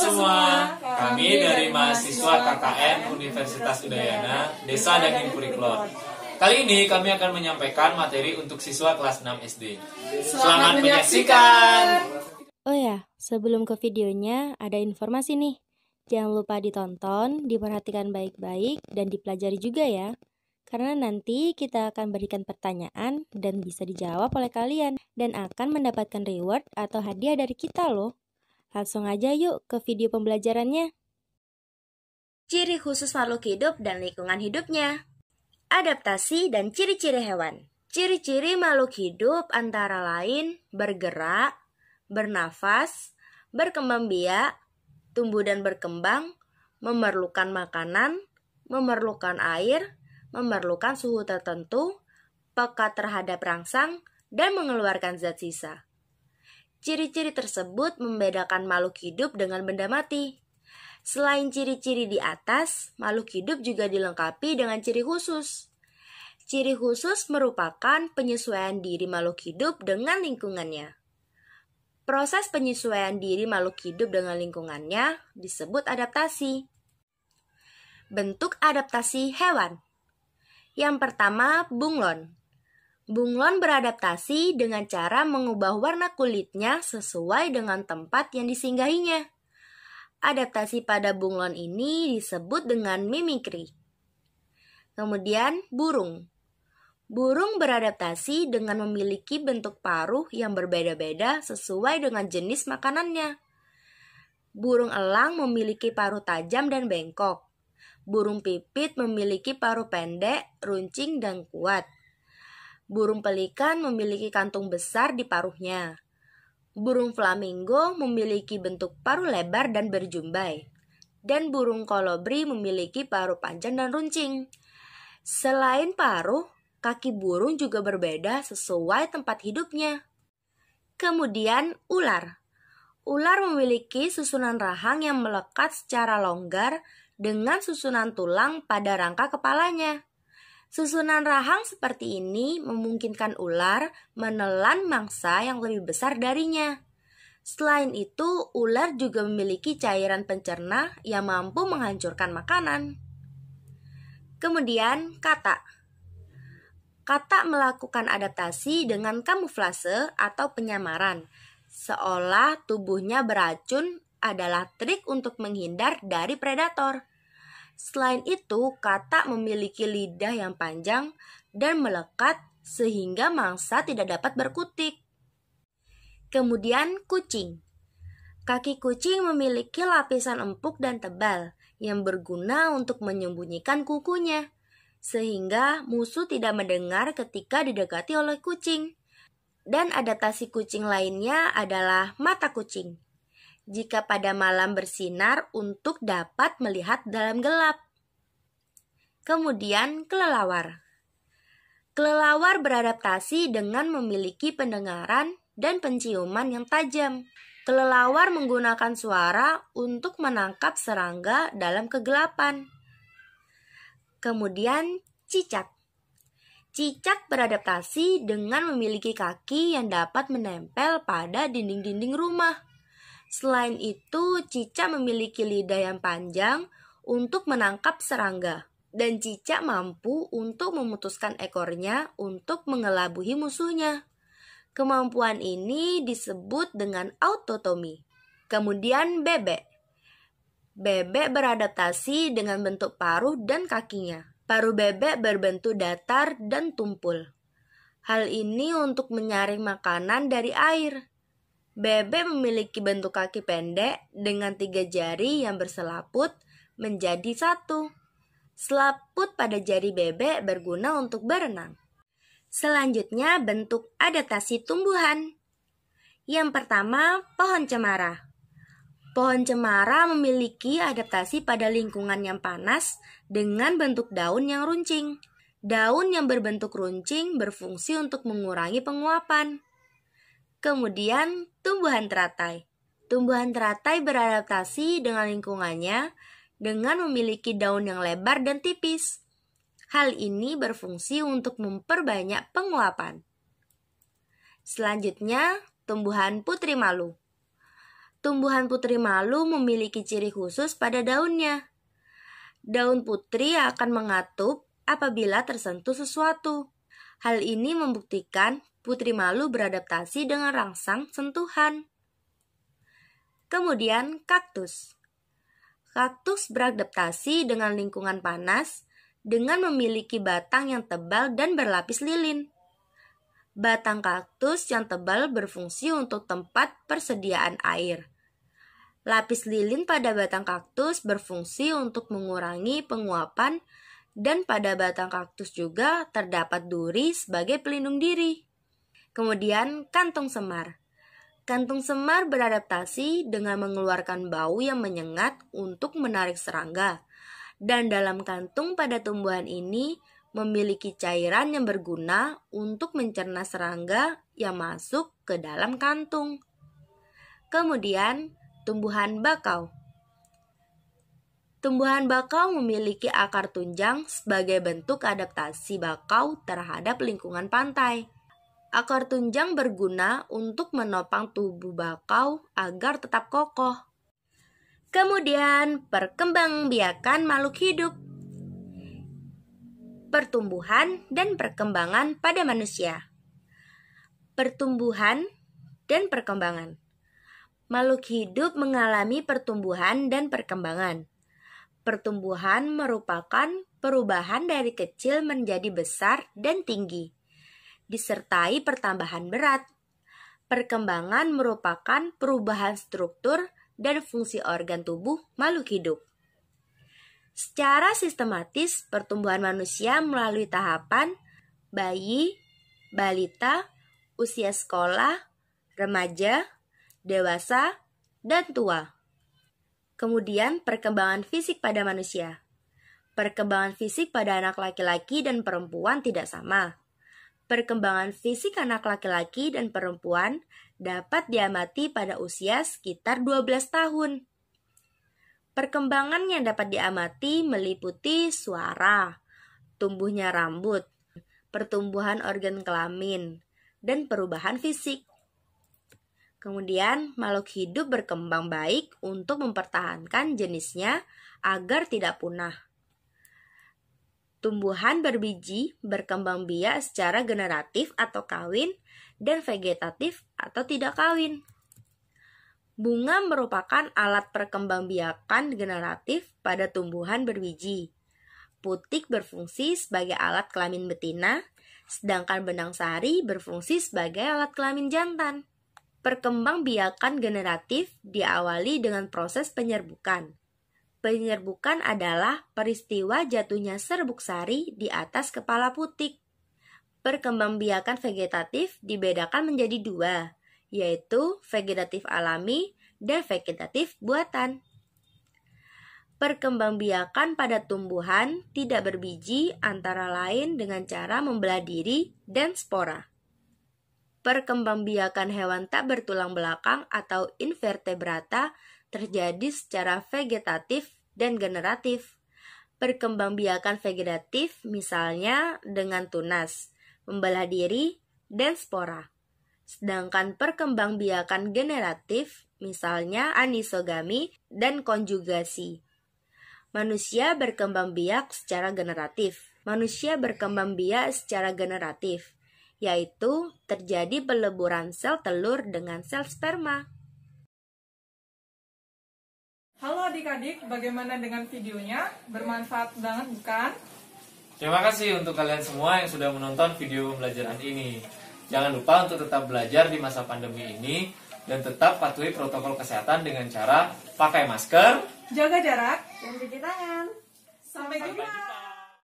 semua, kami dari mahasiswa KKN Universitas Udayana, Desa Daging Puriklon. Kali ini kami akan menyampaikan materi untuk siswa kelas 6 SD. Selamat menyaksikan! Oh ya, sebelum ke videonya, ada informasi nih. Jangan lupa ditonton, diperhatikan baik-baik, dan dipelajari juga ya. Karena nanti kita akan berikan pertanyaan dan bisa dijawab oleh kalian. Dan akan mendapatkan reward atau hadiah dari kita loh. Langsung aja yuk ke video pembelajarannya. Ciri khusus makhluk hidup dan lingkungan hidupnya. Adaptasi dan ciri-ciri hewan. Ciri-ciri makhluk hidup antara lain bergerak, bernafas, berkembang biak, tumbuh dan berkembang, memerlukan makanan, memerlukan air, memerlukan suhu tertentu, peka terhadap rangsang, dan mengeluarkan zat sisa. Ciri-ciri tersebut membedakan makhluk hidup dengan benda mati. Selain ciri-ciri di atas, makhluk hidup juga dilengkapi dengan ciri khusus. Ciri khusus merupakan penyesuaian diri makhluk hidup dengan lingkungannya. Proses penyesuaian diri makhluk hidup dengan lingkungannya disebut adaptasi. Bentuk adaptasi hewan. Yang pertama, bunglon. Bunglon beradaptasi dengan cara mengubah warna kulitnya sesuai dengan tempat yang disinggahinya. Adaptasi pada bunglon ini disebut dengan mimikri. Kemudian, burung. Burung beradaptasi dengan memiliki bentuk paruh yang berbeda-beda sesuai dengan jenis makanannya. Burung elang memiliki paruh tajam dan bengkok. Burung pipit memiliki paruh pendek, runcing, dan kuat. Burung pelikan memiliki kantung besar di paruhnya. Burung flamingo memiliki bentuk paruh lebar dan berjumbai. Dan burung kolibri memiliki paruh panjang dan runcing. Selain paruh, kaki burung juga berbeda sesuai tempat hidupnya. Kemudian, ular. Ular memiliki susunan rahang yang melekat secara longgar dengan susunan tulang pada rangka kepalanya. Susunan rahang seperti ini memungkinkan ular menelan mangsa yang lebih besar darinya. Selain itu, ular juga memiliki cairan pencerna yang mampu menghancurkan makanan. Kemudian, katak. Katak melakukan adaptasi dengan kamuflase atau penyamaran, seolah tubuhnya beracun adalah trik untuk menghindar dari predator. Selain itu, katak memiliki lidah yang panjang dan melekat sehingga mangsa tidak dapat berkutik. Kemudian, kucing. Kaki kucing memiliki lapisan empuk dan tebal yang berguna untuk menyembunyikan kukunya, sehingga musuh tidak mendengar ketika didekati oleh kucing. Dan adaptasi kucing lainnya adalah mata kucing. Jika pada malam bersinar untuk dapat melihat dalam gelap. Kemudian, kelelawar. Kelelawar beradaptasi dengan memiliki pendengaran dan penciuman yang tajam. Kelelawar menggunakan suara untuk menangkap serangga dalam kegelapan. Kemudian, cicak. Cicak beradaptasi dengan memiliki kaki yang dapat menempel pada dinding-dinding rumah. Selain itu, cicak memiliki lidah yang panjang untuk menangkap serangga. Dan cicak mampu untuk memutuskan ekornya untuk mengelabuhi musuhnya. Kemampuan ini disebut dengan autotomi. Kemudian bebek. Bebek beradaptasi dengan bentuk paruh dan kakinya. Paruh bebek berbentuk datar dan tumpul. Hal ini untuk menyaring makanan dari air. Bebek memiliki bentuk kaki pendek dengan 3 jari yang berselaput menjadi 1. Selaput pada jari bebek berguna untuk berenang. Selanjutnya, bentuk adaptasi tumbuhan. Yang pertama, pohon cemara. Pohon cemara memiliki adaptasi pada lingkungan yang panas dengan bentuk daun yang runcing. Daun yang berbentuk runcing berfungsi untuk mengurangi penguapan. Kemudian, tumbuhan teratai. Tumbuhan teratai beradaptasi dengan lingkungannya dengan memiliki daun yang lebar dan tipis. Hal ini berfungsi untuk memperbanyak penguapan. Selanjutnya, tumbuhan putri malu. Tumbuhan putri malu memiliki ciri khusus pada daunnya. Daun putri akan mengatup apabila tersentuh sesuatu. Hal ini membuktikan putri malu beradaptasi dengan rangsang sentuhan. Kemudian kaktus. Kaktus beradaptasi dengan lingkungan panas dengan memiliki batang yang tebal dan berlapis lilin. Batang kaktus yang tebal berfungsi untuk tempat persediaan air. Lapis lilin pada batang kaktus berfungsi untuk mengurangi penguapan, dan pada batang kaktus juga terdapat duri sebagai pelindung diri. Kemudian kantung semar. Kantung semar beradaptasi dengan mengeluarkan bau yang menyengat untuk menarik serangga. Dan dalam kantung pada tumbuhan ini memiliki cairan yang berguna untuk mencerna serangga yang masuk ke dalam kantung. Kemudian tumbuhan bakau. Tumbuhan bakau memiliki akar tunjang sebagai bentuk adaptasi bakau terhadap lingkungan pantai. Akar tunjang berguna untuk menopang tubuh bakau agar tetap kokoh. Kemudian, perkembangbiakan makhluk hidup. Pertumbuhan dan perkembangan pada manusia. Pertumbuhan dan perkembangan. Makhluk hidup mengalami pertumbuhan dan perkembangan. Pertumbuhan merupakan perubahan dari kecil menjadi besar dan tinggi, disertai pertambahan berat. Perkembangan merupakan perubahan struktur dan fungsi organ tubuh makhluk hidup. Secara sistematis, pertumbuhan manusia melalui tahapan bayi, balita, usia sekolah, remaja, dewasa, dan tua. Kemudian, perkembangan fisik pada manusia. Perkembangan fisik pada anak laki-laki dan perempuan tidak sama. Perkembangan fisik anak laki-laki dan perempuan dapat diamati pada usia sekitar 12 tahun. Perkembangan yang dapat diamati meliputi suara, tumbuhnya rambut, pertumbuhan organ kelamin, dan perubahan fisik. Kemudian, makhluk hidup berkembang baik untuk mempertahankan jenisnya agar tidak punah. Tumbuhan berbiji berkembang biak secara generatif atau kawin, dan vegetatif atau tidak kawin. Bunga merupakan alat perkembangbiakan generatif pada tumbuhan berbiji. Putik berfungsi sebagai alat kelamin betina, sedangkan benang sari berfungsi sebagai alat kelamin jantan. Perkembangbiakan generatif diawali dengan proses penyerbukan. Penyerbukan adalah peristiwa jatuhnya serbuk sari di atas kepala putik. Perkembangbiakan vegetatif dibedakan menjadi dua, yaitu vegetatif alami dan vegetatif buatan. Perkembangbiakan pada tumbuhan tidak berbiji antara lain dengan cara membelah diri dan spora. Perkembangbiakan hewan tak bertulang belakang atau invertebrata terjadi secara vegetatif dan generatif. Perkembangbiakan vegetatif misalnya dengan tunas, membelah diri, dan spora. Sedangkan perkembangbiakan generatif misalnya anisogami dan konjugasi. Manusia berkembang biak secara generatif. Yaitu terjadi peleburan sel telur dengan sel sperma. Halo adik-adik, bagaimana dengan videonya? Bermanfaat banget bukan? Terima kasih untuk kalian semua yang sudah menonton video pembelajaran ini. Jangan lupa untuk tetap belajar di masa pandemi ini dan tetap patuhi protokol kesehatan dengan cara pakai masker, Jaga jarak, Dan cuci tangan. sampai jumpa.